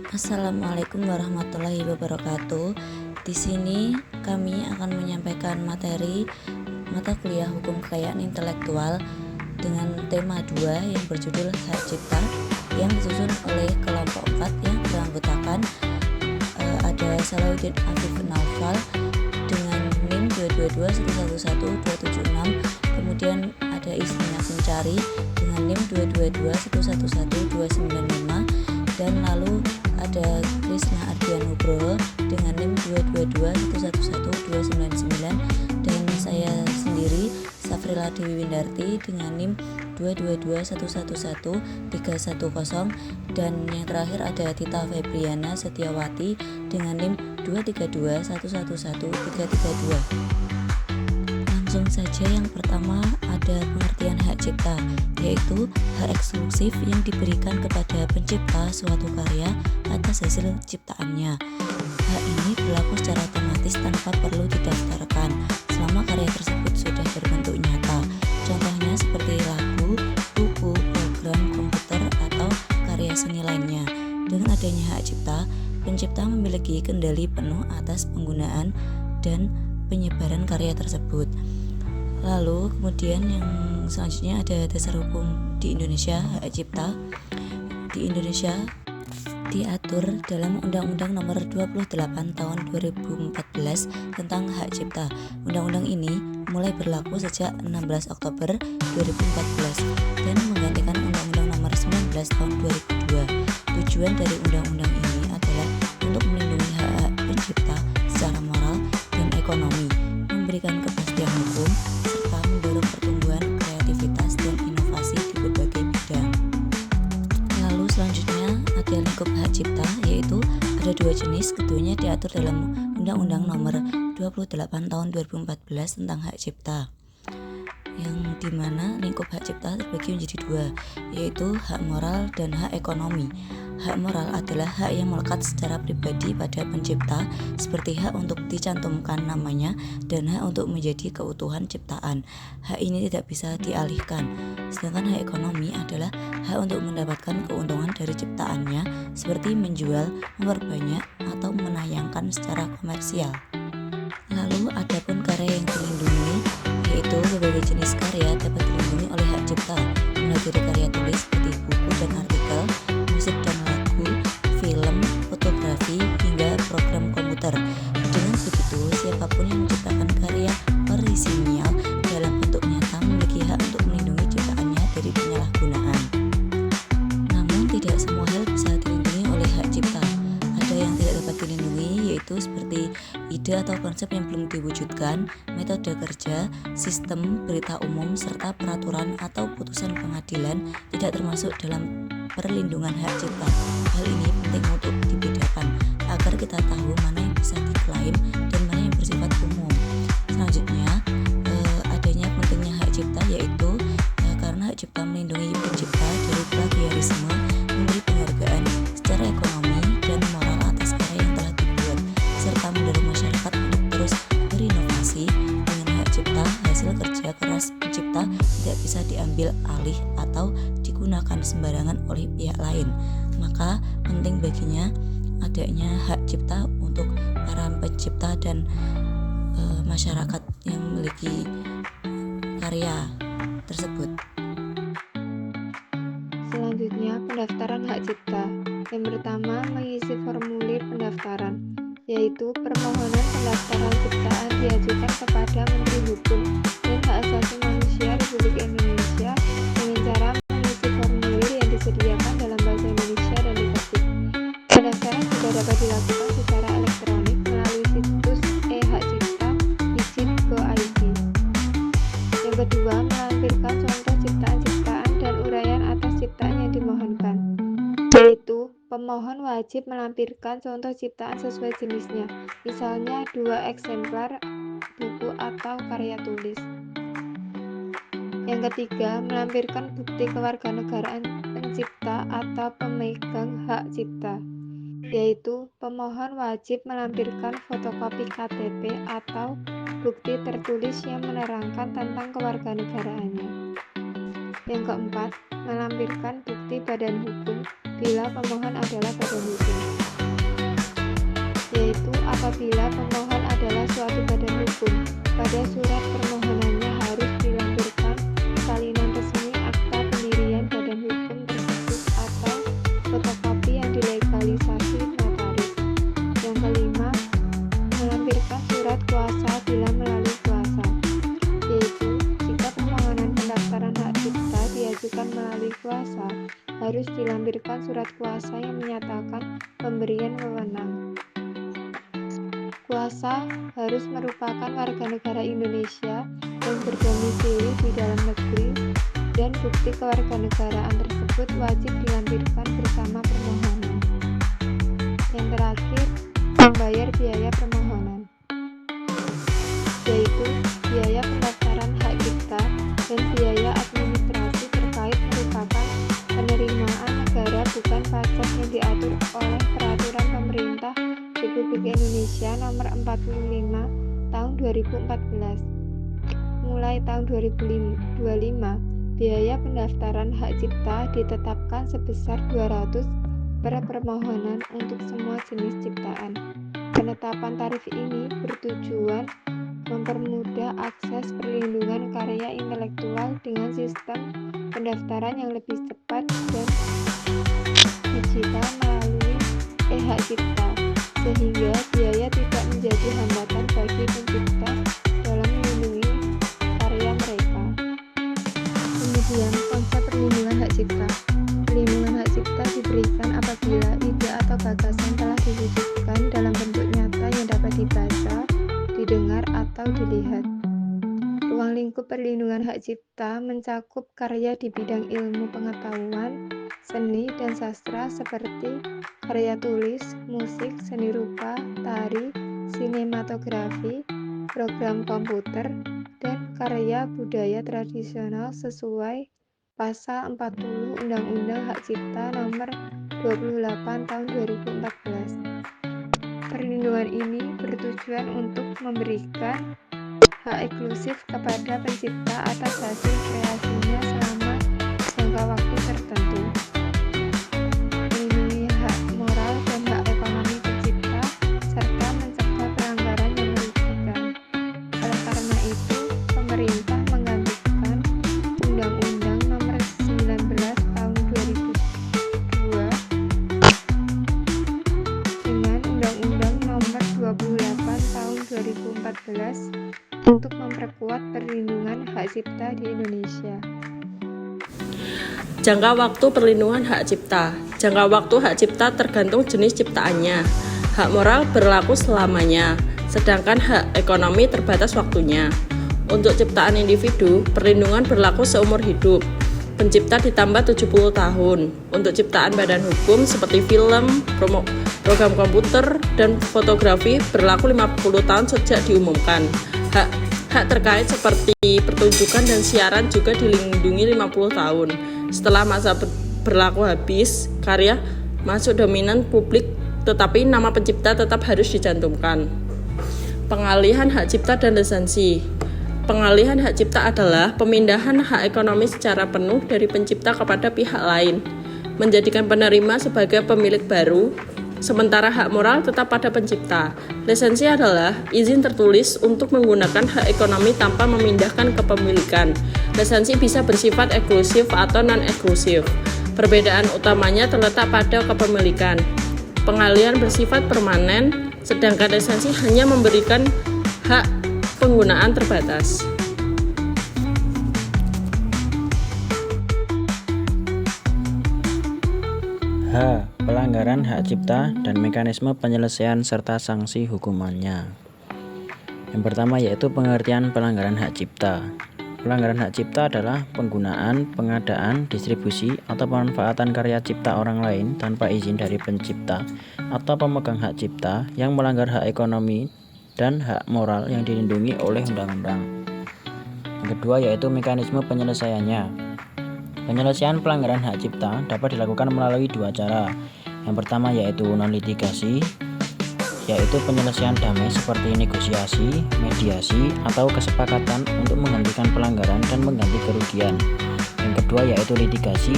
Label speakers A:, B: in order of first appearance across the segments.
A: Assalamualaikum warahmatullahi wabarakatuh. Di sini kami akan menyampaikan materi mata kuliah Hukum Kekayaan Intelektual dengan tema 2 yang berjudul Hak Cipta yang disusun oleh kelompok 4 yang beranggotakan ada Salahuddin Afif Naufal dengan NIM 222111276, kemudian ada Ismina Pencari dengan NIM 222111295, dan lalu ada Krisna Ardian Nugroho dengan NIM 222111299, dan saya sendiri Safrila Dewi Windarti dengan NIM 222111310, dan yang terakhir ada Tita Febriana Setiawati dengan NIM 232111332. Langsung saja, yang pertama ada pengertian hak cipta, yaitu hak eksklusif yang diberikan kepada pencipta suatu karya atas hasil ciptaannya. Hak ini berlaku secara otomatis tanpa perlu didaftarkan selama karya tersebut sudah berbentuk nyata. Contohnya seperti lagu, buku, program komputer, atau karya seni lainnya. Dengan adanya hak cipta, pencipta memiliki kendali penuh atas penggunaan dan penyebaran karya tersebut. Lalu kemudian yang selanjutnya ada dasar hukum di Indonesia. Hak cipta di Indonesia diatur dalam Undang-Undang Nomor 28 Tahun 2014 tentang Hak Cipta. Undang-undang ini mulai berlaku sejak 16 Oktober 2014 dan menggantikan Undang-Undang Nomor 19 Tahun 2002. Tujuan dari undang-undang ini adalah untuk melindungi hak-hak pencipta secara moral dan ekonomi, memberikan kepastian hukum, serta mendorong pertumbuhan kreativitas dan inovasi di berbagai bidang. Lalu selanjutnya ada lingkup hak cipta, yaitu ada dua jenis. Keduanya diatur dalam Undang-Undang Nomor 28 Tahun 2014 tentang Hak Cipta, yang dimana lingkup hak cipta terbagi menjadi dua, yaitu hak moral dan hak ekonomi. Hak moral adalah hak yang melekat secara pribadi pada pencipta, seperti hak untuk dicantumkan namanya dan hak untuk menjadi keutuhan ciptaan. Hak ini tidak bisa dialihkan. Sedangkan hak ekonomi adalah hak untuk mendapatkan keuntungan dari ciptaannya, seperti menjual, memperbanyak, atau menayangkan secara komersial. Lalu adapun karya yang dilindungi, yaitu berbagai jenis karya dapat dilindungi oleh hak cipta, mulai dari karya tulis seperti buku dan artikel, musik dan lagu, film, fotografi, hingga program komputer. Dengan begitu, siapapun yang menciptakan karya orisinal dalam bentuk nyata memiliki hak untuk melindungi ciptaannya dari penyalahgunaan. Namun tidak semua hal bisa dilindungi oleh hak cipta. Ada yang tidak dapat dilindungi, yaitu seperti ide atau konsep yang belum diwujudkan, metode kerja, sistem, berita umum, serta peraturan atau putusan pengadilan tidak termasuk dalam perlindungan hak cipta. Hal ini penting untuk dibedakan agar kita tahu mana yang bisa diklaim dan mana yang bersifat umum. Selanjutnya, adanya pentingnya hak cipta, yaitu karena hak cipta melindungi pencipta dari plagiarisme, memberi penghargaan secara ekonomi dan moral atas karya yang telah dibuat, serta mendorong masyarakat untuk terus berinovasi. Dengan hak cipta, hasil kerja keras pencipta tidak bisa diambil alih atau digunakan sembarangan oleh pihak lain. Maka penting baginya adanya hak cipta untuk para pencipta dan masyarakat yang memiliki karya tersebut.
B: Selanjutnya, pendaftaran hak cipta. Yang pertama, mengisi formulir pendaftaran, yaitu permohonan pendaftaran ciptaan diajukan kepada Menteri Hukum dan Hak Asasi Manusia Republik Indonesia dengan cara mengisi formulir yang disediakan dalam bahasa Indonesia dan diketik. Pendaftaran juga dapat dilakukan secara elektronik melalui situs e-hakcipta.wizip.go.id. Yang kedua, melampirkan contoh ciptaan-ciptaan dan uraian atas ciptaan yang dimohonkan, yaitu pemohon wajib melampirkan contoh ciptaan sesuai jenisnya, misalnya 2 eksemplar buku atau karya tulis. Yang ketiga, melampirkan bukti kewarganegaraan pencipta atau pemegang hak cipta, yaitu pemohon wajib melampirkan fotokopi KTP atau bukti tertulis yang menerangkan tentang kewarganegaraannya. Yang keempat, melampirkan bukti badan hukum bila pemohon adalah badan hukum. apabila pemohon adalah suatu badan hukum. Pada surat permohonannya harus dilampirkan salinan resmi akta pendirian badan hukum tersebut atau fotokopi yang dilegalisasi notaris. Yang kelima, melampirkan surat kuasa bila melalui kuasa, yaitu jika permohonan pendaftaran hak cipta diajukan melalui kuasa, harus dilampirkan surat kuasa yang menyatakan pemberian wewenang. Kuasa harus merupakan warga negara Indonesia yang berdomisili di dalam negeri, dan bukti kewarganegaraan tersebut wajib dilampirkan bersama permohonan. Yang terakhir, membayar biaya permohonan, yaitu biaya pendaftaran hak cipta dan biaya administrasi terkait merupakan penerimaan negara bukan pajak yang diatur oleh Peraturan Pemerintah Republik Indonesia Nomor 45 Tahun 2014. Mulai tahun 2025, biaya pendaftaran hak cipta ditetapkan sebesar 200 per permohonan untuk semua jenis ciptaan. Penetapan tarif ini bertujuan mempermudah akses perlindungan karya intelektual dengan sistem pendaftaran yang lebih cepat dan digital melalui e-hak cipta, sehingga biaya tidak menjadi hambatan bagi pencipta dalam melindungi karya mereka. Kemudian, konsep perlindungan hak cipta. Perlindungan hak cipta diberikan apabila ide atau gagasan telah diwujudkan dalam bentuk nyata yang dapat dibaca, didengar, atau dilihat. Ruang lingkup perlindungan hak cipta mencakup karya di bidang ilmu pengetahuan, seni, dan sastra seperti karya tulis, musik, seni rupa, tari, sinematografi, program komputer, dan karya budaya tradisional sesuai Pasal 40 Undang-Undang Hak Cipta Nomor 28 Tahun 2014. Perlindungan ini bertujuan untuk memberikan hak eksklusif kepada pencipta atas hasil kreasinya selama jangka waktu tertentu, melindungi hak moral dan hak ekonomi pencipta, serta mencegah pelanggaran yang merugikan. Oleh karena itu, pemerintah menggantikan Undang-Undang Nomor 19 Tahun 2002 dengan Undang-Undang Nomor 28 Tahun 2014 untuk memperkuat perlindungan hak cipta di Indonesia.
C: Jangka waktu perlindungan hak cipta. Jangka waktu hak cipta tergantung jenis ciptaannya. Hak moral berlaku selamanya, sedangkan hak ekonomi terbatas waktunya. Untuk ciptaan individu, perlindungan berlaku seumur hidup. Pencipta ditambah 70 tahun. Untuk ciptaan badan hukum seperti film, program komputer, dan fotografi berlaku 50 tahun sejak diumumkan. Hak terkait seperti pertunjukan dan siaran juga dilindungi 50 tahun. Setelah masa berlaku habis, karya masuk dominan publik, tetapi nama pencipta tetap harus dicantumkan. Pengalihan hak cipta dan lisensi. Pengalihan hak cipta adalah pemindahan hak ekonomi secara penuh dari pencipta kepada pihak lain, menjadikan penerima sebagai pemilik baru, sementara hak moral tetap pada pencipta. Lisensi adalah izin tertulis untuk menggunakan hak ekonomi tanpa memindahkan kepemilikan. Lisensi bisa bersifat eksklusif atau non-eksklusif. Perbedaan utamanya terletak pada kepemilikan. Pengalihan bersifat permanen, sedangkan lisensi hanya memberikan hak penggunaan terbatas.
D: Pelanggaran hak cipta dan mekanisme penyelesaian serta sanksi hukumannya. Yang pertama yaitu pengertian pelanggaran hak cipta. Pelanggaran hak cipta adalah penggunaan, pengadaan, distribusi, atau pemanfaatan karya cipta orang lain tanpa izin dari pencipta atau pemegang hak cipta yang melanggar hak ekonomi dan hak moral yang dilindungi oleh undang-undang. Yang kedua yaitu mekanisme penyelesaiannya. Penyelesaian pelanggaran hak cipta dapat dilakukan melalui dua cara. Yang pertama yaitu non-litigasi, yaitu penyelesaian damai seperti negosiasi, mediasi, atau kesepakatan untuk menghentikan pelanggaran dan mengganti kerugian. Yang kedua yaitu litigasi,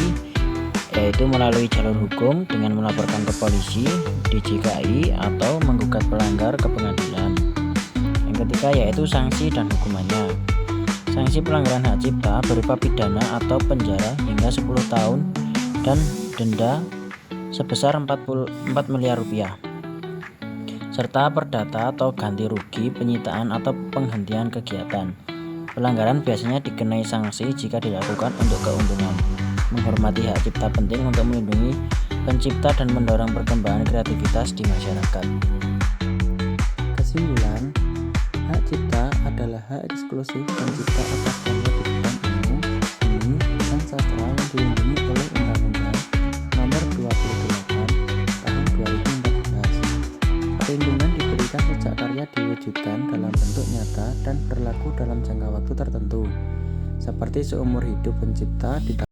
D: yaitu melalui jalur hukum dengan melaporkan ke polisi, DJKI, atau menggugat pelanggar ke pengadilan. Yang ketiga yaitu sanksi dan hukumannya. Sanksi pelanggaran hak cipta berupa pidana atau penjara hingga 10 tahun dan denda sebesar 4 miliar rupiah, serta perdata atau ganti rugi, penyitaan atau penghentian kegiatan. Pelanggaran biasanya dikenai sanksi jika dilakukan untuk keuntungan. Menghormati hak cipta penting untuk melindungi pencipta dan mendorong perkembangan kreativitas di masyarakat. Kesimpulan, hak cipta adalah hak eksklusif pencipta atas karya di bidang ilmu, seni, dan sastra yang dilindungi oleh Undang-Undang Nomor 28 Tahun 2014. Perlindungan diberikan sejak karya diwujudkan dalam bentuk nyata dan berlaku dalam jangka waktu tertentu, seperti seumur hidup pencipta di